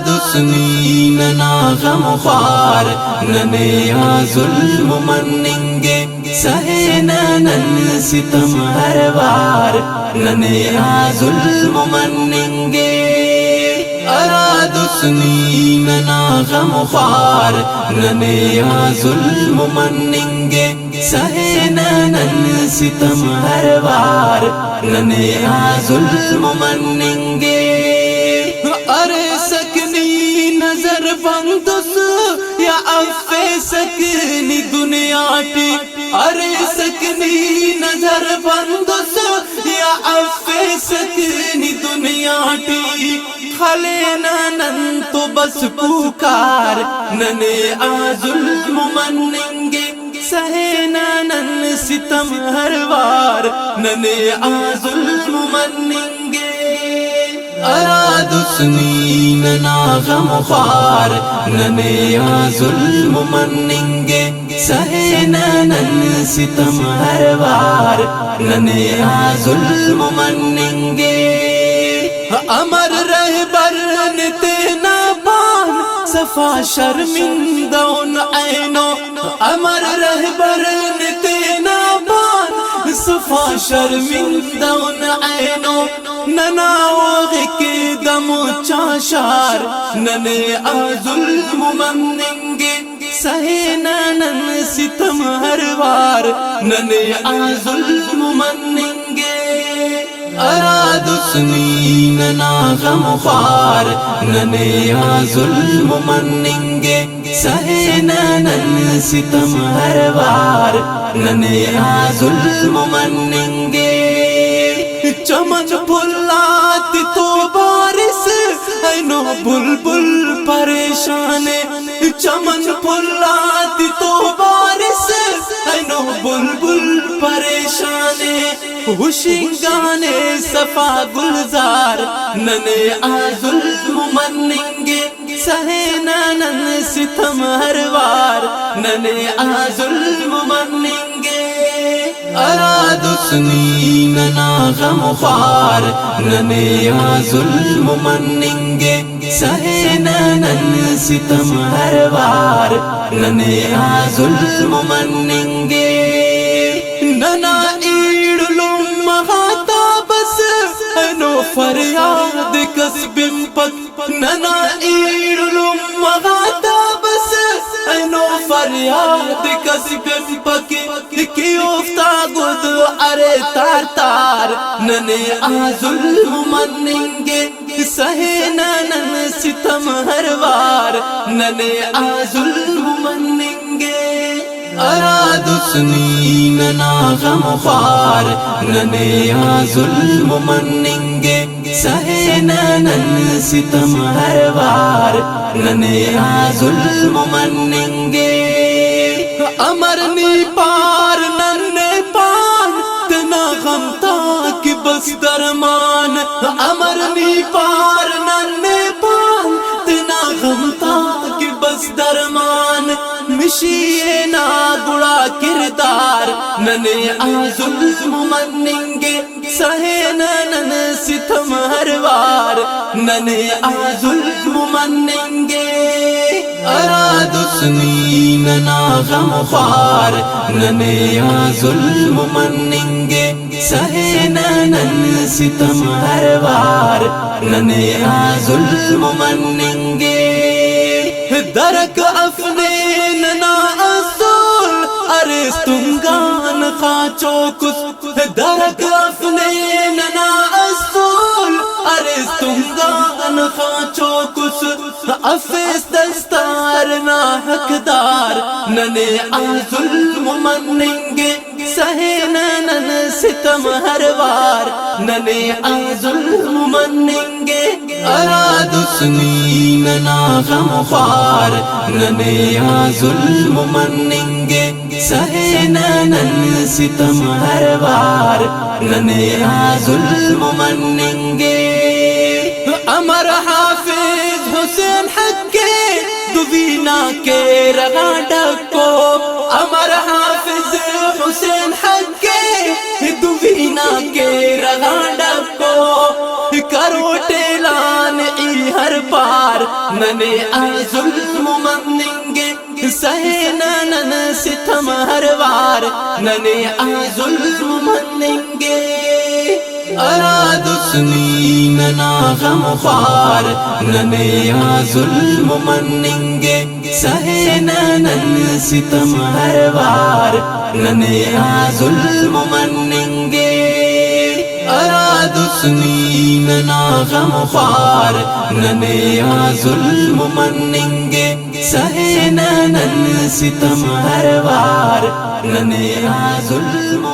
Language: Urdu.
دسنی ننا غم خوار ننیا ظلم مننگے سہے ننن ستم ہر وار ننیا ظلم مننگے ارا دسنی ننا غم خوار ننیا ظلم مننگے سہے ننن ستم ہر وار ننیا ظلم مننگے ارے سکنی نظر بندس یا افے سکنی دنیا ٹی ارے سکنی نظر بندس یا افے سکنی دنیا ٹی کھلے ننن تو بس پکار ننے آ ظلم مننگے سہے ننن ستم ہر وار ننے آ ظلم مننگے ارا دسنی ننا غم خوار ننیا ظلم مننگے سہے ننن ستم ہر وار ننیا ظلم مننگے امر رہبر نتے نابان صفا شرمندون عینو امر رہبر نتے نابان صفا شرمندون عینو ننا کے دم چاشار ننے آ ظلم مننگے سہے ننن ستم ہر وار ننے آ ظلم مننگے ارا دسنی ننا غم خوار ننیا ظلم مننگے سہے ننن ستم ہر وار ننیا ظلم مننگے چمن بھلات تو بارش اینو بلبل پریشان چمن بھلات تو بارش اینو بلبل پریشان ہوشنگانے صفا گلزار ننے آ ظلم مننگے سہے ننن ستم ہر وار ننے آ ظلم مننگے ارا دسنی ننا غم خوار ننیا ظلم مننگے سہے ننن ستم ہر وار ننیا ظلم مننگے ننا ایڑلوم مہاتا بس اینو فریاد کسبم پک ننا ایڑلوم مہاتا بس اینو فریاد کسبم پک کی افتا گد ارے تار تار ننے آ ظلم مننگے سہے ننن ستم ہر وار ننے آ ظلم مننگے ارا دسنی ننا غم خوار ننیا ظلم مننگے سہے ننن ستم ہر وار ننیا ظلم مننگے امرنی پار ننے پان تنا غم تاک بس درمان امرنی پار ننے پان تنا غم تاک بس درمان مشیے نا گڑا کردار ننے آ ظلم مننگے سہے ننن ستم ہر وار ننے آ ظلم مننگے ارا دسنی ننا غم خوار ننیا ظلم مننگے سہے ننن ستم ہر وار ننیا ظلم مننگے درک افنے ننا اصول ارستنگان خاچو کس درک افنے ننا اصول ارستنگان خاچو کس افیس دستار نا حقدار ننے آ ظلم مننگے سہے ننن ستم ہر وار ننے آ ظلم مننگے ارا دسنی ننا غم خوار ننیا ظلم مننگے سہے ننن ستم ہر وار ننیا ظلم مننگے امر حافظ حسین حق کے دوینا کے رگا ڈکو امر حافظ حسین حق کے دوینا کے رگا ڈکو کرو ٹیلان ای ہر پار وار ننے آ ظلم منیں گے سہے نن ستم ہر وار ننے آ ظلم منیں گے اراد سنی ننا غم خوار ننے آ ظلم منیں گے سہے نن ستم ہر وار ننے آ ظلم منیں گے اراد سنی ننا غم خوار ننے آ ظلم منیں گے سہے نن ستم ہر وار ننے آ ظلم